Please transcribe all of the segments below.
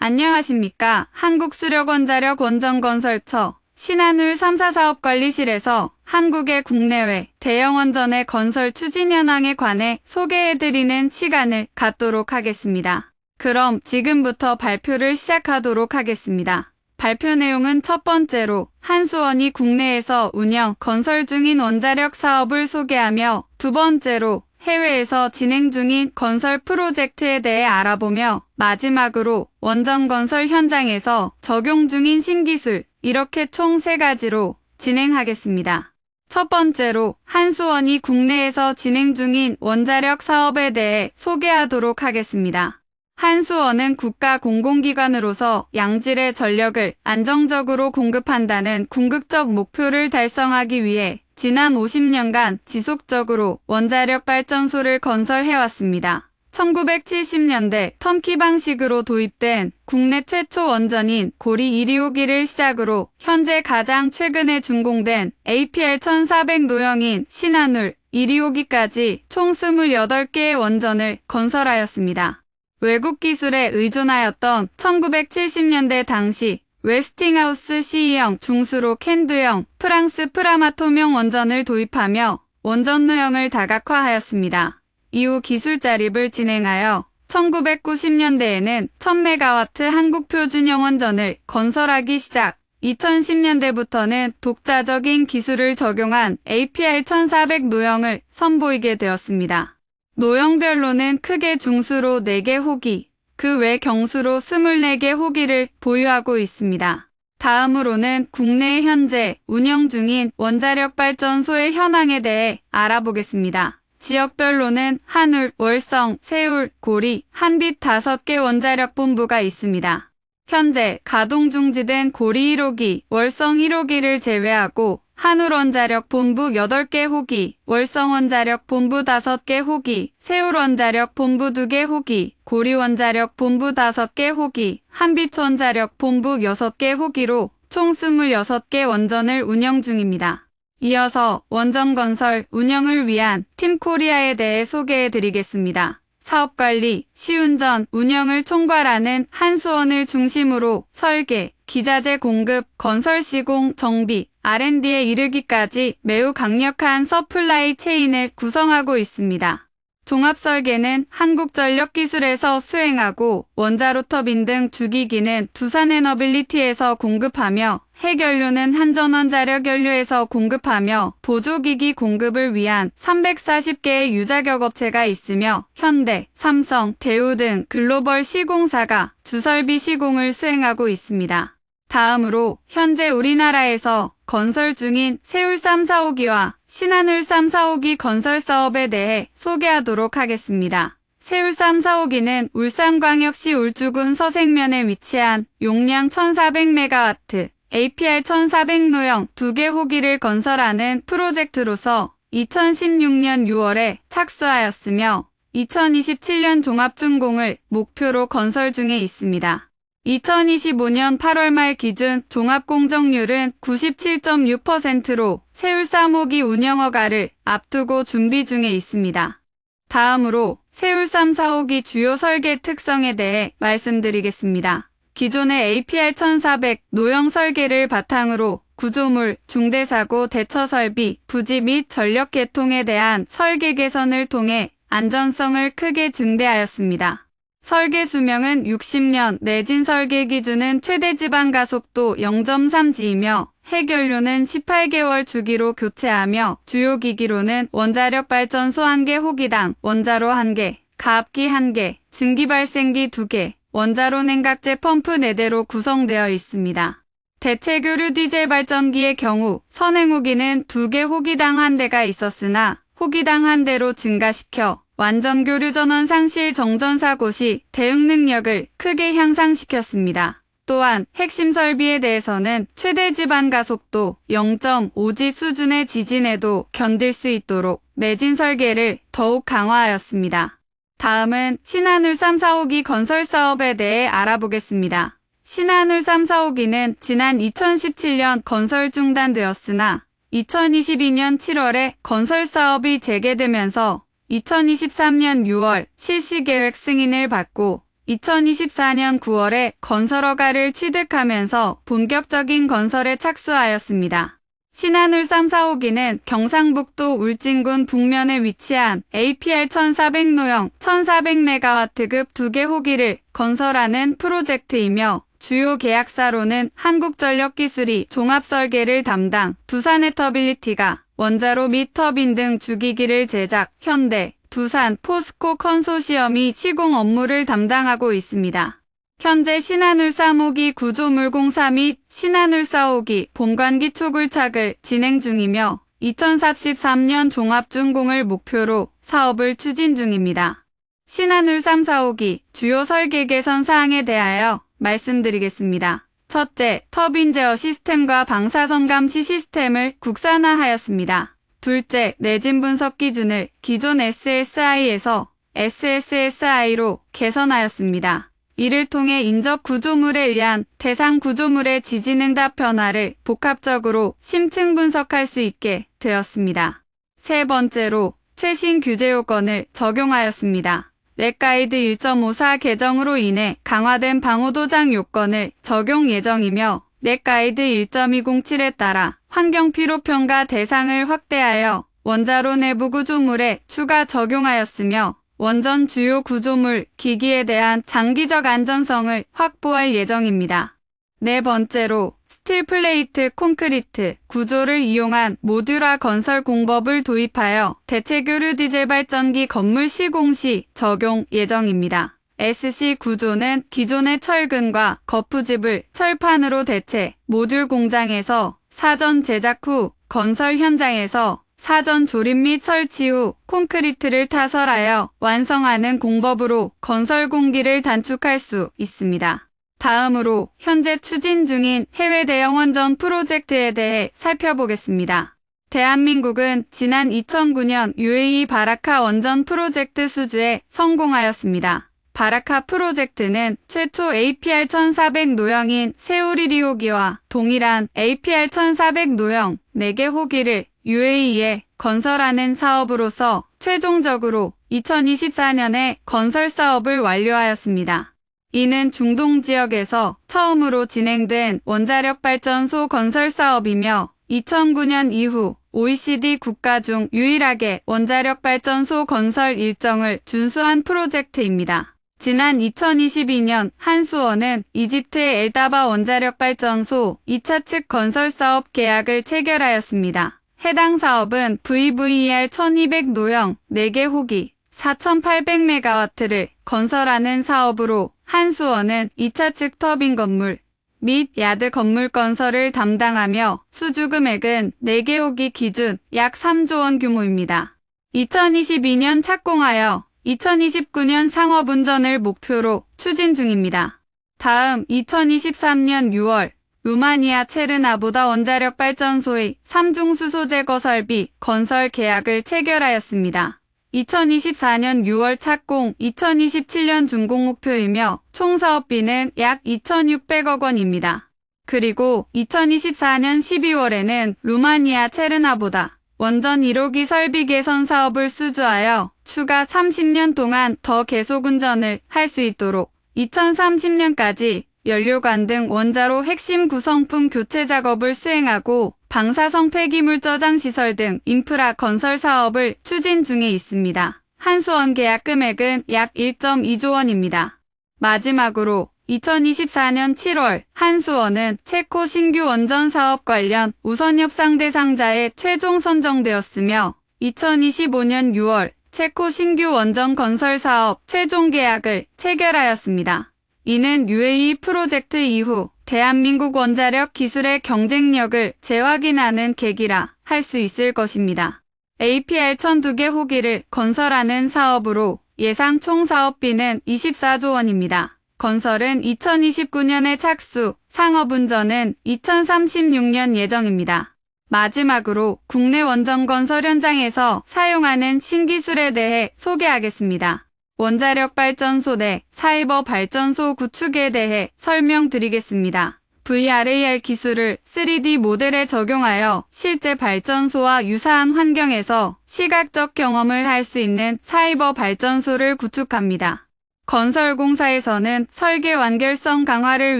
안녕하십니까. 한국수력원자력 원전건설처 신한울 3사 사업관리실에서 한국의 국내외 대형 원전의 건설 추진 현황에 관해 소개해드리는 시간을 갖도록 하겠습니다. 그럼 지금부터 발표를 시작하도록 하겠습니다. 발표 내용은 첫 번째로 한수원이 국내에서 운영, 건설 중인 원자력 사업을 소개하며 두 번째로 해외에서 진행 중인 건설 프로젝트에 대해 알아보며 마지막으로 원전 건설 현장에서 적용 중인 신기술 이렇게 총 3가지로 진행하겠습니다. 첫 번째로 한수원이 국내에서 진행 중인 원자력 사업에 대해 소개하도록 하겠습니다. 한수원은 국가 공공기관으로서 양질의 전력을 안정적으로 공급한다는 궁극적 목표를 달성하기 위해 지난 50년간 지속적으로 원자력 발전소를 건설해왔습니다. 1970년대 턴키 방식으로 도입된 국내 최초 원전인 고리 125기를 시작으로 현재 가장 최근에 준공된 APR 1400 노형인 신한울 125기까지 총 28개의 원전을 건설하였습니다. 외국 기술에 의존하였던 1970년대 당시 웨스팅하우스 C형 중수로 캔두형 프랑스 프라마톰형 원전을 도입하며 원전노형을 다각화하였습니다. 이후 기술 자립을 진행하여 1990년대에는 1000메가와트 한국표준형 원전을 건설하기 시작, 2010년대부터는 독자적인 기술을 적용한 APR 1400 노형을 선보이게 되었습니다. 노형별로는 크게 중수로 4개 호기, 그 외 경수로 24개 호기를 보유하고 있습니다. 다음으로는 국내에 현재 운영 중인 원자력 발전소의 현황에 대해 알아보겠습니다. 지역별로는 한울, 월성, 세울, 고리, 한빛 5개 원자력 본부가 있습니다. 현재 가동 중지된 고리 1호기, 월성 1호기를 제외하고 한울원자력 본부 8개 호기, 월성원자력 본부 5개 호기, 세울원자력 본부 2개 호기, 고리원자력 본부 5개 호기, 한빛원자력 본부 6개 호기로 총 26개 원전을 운영 중입니다. 이어서 원전 건설, 운영을 위한 팀코리아에 대해 소개해드리겠습니다. 사업관리, 시운전, 운영을 총괄하는 한수원을 중심으로 설계, 기자재 공급, 건설 시공, 정비, R&D에 이르기까지 매우 강력한 서플라이 체인을 구성하고 있습니다. 종합설계는 한국전력기술에서 수행하고 원자로 터빈 등 주기기는 두산에너빌리티에서 공급하며 핵연료는 한전원자력연료에서 공급하며 보조기기 공급을 위한 340개의 유자격 업체가 있으며 현대, 삼성, 대우 등 글로벌 시공사가 주설비 시공을 수행하고 있습니다. 다음으로 현재 우리나라에서 건설 중인 세울 3, 4호기와 신한울 3, 4호기 건설 사업에 대해 소개하도록 하겠습니다. 세울 3, 4호기는 울산광역시 울주군 서생면에 위치한 용량 1400메가와트, APR 1400 노형 2개 호기를 건설하는 프로젝트로서 2016년 6월에 착수하였으며 2027년 종합준공을 목표로 건설 중에 있습니다. 2025년 8월 말 기준 종합공정률은 97.6%로 세울 3호기 운영허가를 앞두고 준비 중에 있습니다. 다음으로 세울 3, 4호기 주요 설계 특성에 대해 말씀드리겠습니다. 기존의 APR 1400 노형 설계를 바탕으로 구조물, 중대사고 대처 설비, 부지 및 전력 계통에 대한 설계 개선을 통해 안전성을 크게 증대하였습니다. 설계 수명은 60년, 내진 설계 기준은 최대 지반 가속도 0.3G이며 핵연료는 18개월 주기로 교체하며 주요 기기로는 원자력 발전소 1개 호기당, 원자로 1개, 가압기 1개, 증기발생기 2개, 원자로 냉각제 펌프 4대로 구성되어 있습니다. 대체 교류 디젤 발전기의 경우 선행호기는 2개 호기당 1대가 있었으나 호기당 1대로 증가시켜 완전 교류 전원 상실 정전 사고 시 대응 능력을 크게 향상시켰습니다. 또한 핵심 설비에 대해서는 최대 지반 가속도 0.5G 수준의 지진에도 견딜 수 있도록 내진 설계를 더욱 강화하였습니다. 다음은 신한울 3, 4호기 건설 사업에 대해 알아보겠습니다. 신한울 3, 4호기는 지난 2017년 건설 중단되었으나 2022년 7월에 건설 사업이 재개되면서 2023년 6월 실시계획 승인을 받고 2024년 9월에 건설허가를 취득하면서 본격적인 건설에 착수하였습니다. 신한울 3-4호기는 경상북도 울진군 북면에 위치한 APR 1400노형 1400메가와트급 2개 호기를 건설하는 프로젝트이며 주요 계약사로는 한국전력기술이 종합설계를 담당, 두산에터빌리티가 원자로 및 터빈 등 주기기를 제작, 현대, 두산, 포스코 컨소시엄이 시공 업무를 담당하고 있습니다. 현재 신한울 3호기 구조물 공사 및 신한울 4호기 본관기 초굴착을 진행 중이며 2043년 종합준공을 목표로 사업을 추진 중입니다. 신한울 3, 4호기 주요 설계 개선 사항에 대하여 말씀드리겠습니다. 첫째, 터빈 제어 시스템과 방사선 감시 시스템을 국산화하였습니다. 둘째, 내진 분석 기준을 기존 SSI에서 SSSI로 개선하였습니다. 이를 통해 인접 구조물에 의한 대상 구조물의 지진응답 변화를 복합적으로 심층 분석할 수 있게 되었습니다. 세 번째로, 최신 규제 요건을 적용하였습니다. 넷가이드 1.54 개정으로 인해 강화된 방호도장 요건을 적용 예정이며 넷가이드 1.207에 따라 환경피로평가 대상을 확대하여 원자로 내부 구조물에 추가 적용하였으며 원전 주요 구조물, 기기에 대한 장기적 안전성을 확보할 예정입니다. 네 번째로, 스틸 플레이트 콘크리트 구조를 이용한 모듈화 건설 공법을 도입하여 대체교류 디젤 발전기 건물 시공 시 적용 예정입니다. SC 구조는 기존의 철근과 거푸집을 철판으로 대체, 모듈 공장에서 사전 제작 후 건설 현장에서 사전 조립 및 설치 후 콘크리트를 타설하여 완성하는 공법으로 건설 공기를 단축할 수 있습니다. 다음으로 현재 추진 중인 해외 대형 원전 프로젝트에 대해 살펴보겠습니다. 대한민국은 지난 2009년 UAE 바라카 원전 프로젝트 수주에 성공하였습니다. 바라카 프로젝트는 최초 APR 1400 노형인 세우리 리호기와 동일한 APR 1400 노형 4개 호기를 UAE에 건설하는 사업으로서 최종적으로 2024년에 건설 사업을 완료하였습니다. 이는 중동 지역에서 처음으로 진행된 원자력 발전소 건설 사업이며 2009년 이후 OECD 국가 중 유일하게 원자력 발전소 건설 일정을 준수한 프로젝트입니다. 지난 2022년 한수원은 이집트의 엘다바 원자력 발전소 2차 측 건설 사업 계약을 체결하였습니다. 해당 사업은 VVER 1200 노형 4개 호기 4800메가와트를 건설하는 사업으로 한수원은 2차 측 터빈 건물 및 야드 건물 건설을 담당하며 수주 금액은 4개 호기 기준 약 3조 원 규모입니다. 2022년 착공하여 2029년 상업 운전을 목표로 추진 중입니다. 다음 2023년 6월 루마니아 체르나보다 원자력 발전소의 3중 수소 제거 설비 건설 계약을 체결하였습니다. 2024년 6월 착공, 2027년 준공 목표이며 총 사업비는 약 2,600억 원입니다. 그리고 2024년 12월에는 루마니아 체르나보다 원전 1호기 설비 개선 사업을 수주하여 추가 30년 동안 더 계속 운전을 할 수 있도록 2030년까지 연료관 등 원자로 핵심 구성품 교체 작업을 수행하고 방사성 폐기물 저장 시설 등 인프라 건설 사업을 추진 중에 있습니다. 한수원 계약 금액은 약 1.2조 원입니다. 마지막으로 2024년 7월 한수원은 체코 신규 원전 사업 관련 우선 협상 대상자에 최종 선정되었으며 2025년 6월 체코 신규 원전 건설 사업 최종 계약을 체결하였습니다. 이는 UAE 프로젝트 이후 대한민국 원자력 기술의 경쟁력을 재확인하는 계기라 할 수 있을 것입니다. APR 1002개 호기를 건설하는 사업으로 예상 총 사업비는 24조 원입니다. 건설은 2029년에 착수, 상업 운전은 2036년 예정입니다. 마지막으로 국내 원전 건설 현장에서 사용하는 신기술에 대해 소개하겠습니다. 원자력 발전소 내 사이버 발전소 구축에 대해 설명드리겠습니다. VRAR 기술을 3D 모델에 적용하여 실제 발전소와 유사한 환경에서 시각적 경험을 할 수 있는 사이버 발전소를 구축합니다. 건설공사에서는 설계 완결성 강화를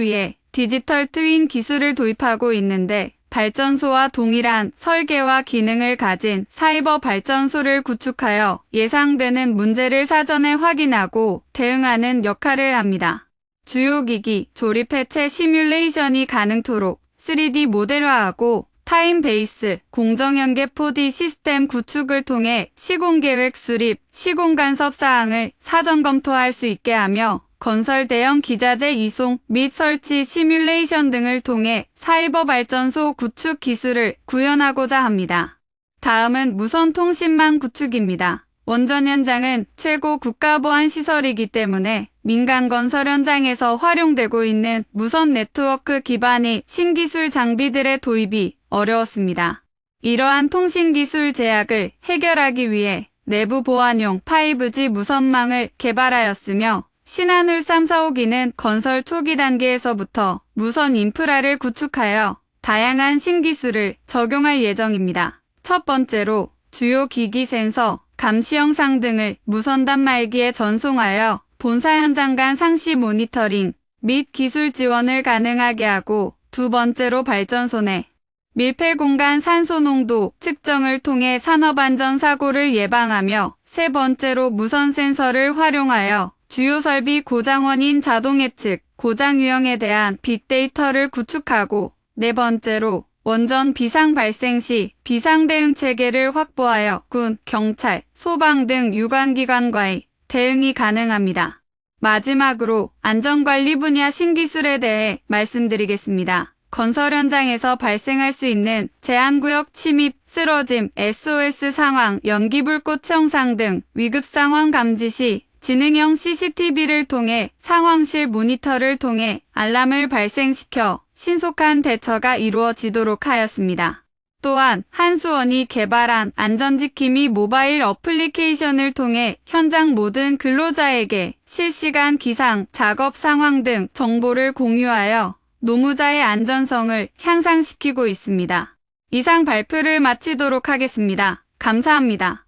위해 디지털 트윈 기술을 도입하고 있는데 발전소와 동일한 설계와 기능을 가진 사이버 발전소를 구축하여 예상되는 문제를 사전에 확인하고 대응하는 역할을 합니다. 주요 기기, 조립 해체 시뮬레이션이 가능토록 3D 모델화하고 타임 베이스, 공정연계 4D 시스템 구축을 통해 시공계획 수립, 시공 간섭 사항을 사전 검토할 수 있게 하며 건설 대형 기자재 이송 및 설치 시뮬레이션 등을 통해 사이버 발전소 구축 기술을 구현하고자 합니다. 다음은 무선 통신망 구축입니다. 원전 현장은 최고 국가보안 시설이기 때문에 민간 건설 현장에서 활용되고 있는 무선 네트워크 기반의 신기술 장비들의 도입이 어려웠습니다. 이러한 통신기술 제약을 해결하기 위해 내부 보안용 5G 무선망을 개발하였으며 신한울 3, 4호기는 건설 초기 단계에서부터 무선 인프라를 구축하여 다양한 신기술을 적용할 예정입니다. 첫 번째로 주요 기기 센서, 감시 영상 등을 무선 단말기에 전송하여 본사 현장 간 상시 모니터링 및 기술 지원을 가능하게 하고, 두 번째로 발전소 내 밀폐 공간 산소 농도 측정을 통해 산업안전 사고를 예방하며, 세 번째로 무선 센서를 활용하여 주요 설비 고장 원인 자동 예측, 고장 유형에 대한 빅데이터를 구축하고, 네 번째로 원전 비상 발생 시 비상 대응 체계를 확보하여 군, 경찰, 소방 등 유관기관과의 대응이 가능합니다. 마지막으로 안전관리 분야 신기술에 대해 말씀드리겠습니다. 건설 현장에서 발생할 수 있는 제한구역 침입, 쓰러짐, SOS 상황, 연기불꽃 형상 등 위급 상황 감지 시 지능형 CCTV를 통해 상황실 모니터를 통해 알람을 발생시켜 신속한 대처가 이루어지도록 하였습니다. 또한 한수원이 개발한 안전지킴이 모바일 어플리케이션을 통해 현장 모든 근로자에게 실시간 기상, 작업 상황 등 정보를 공유하여 노무자의 안전성을 향상시키고 있습니다. 이상 발표를 마치도록 하겠습니다. 감사합니다.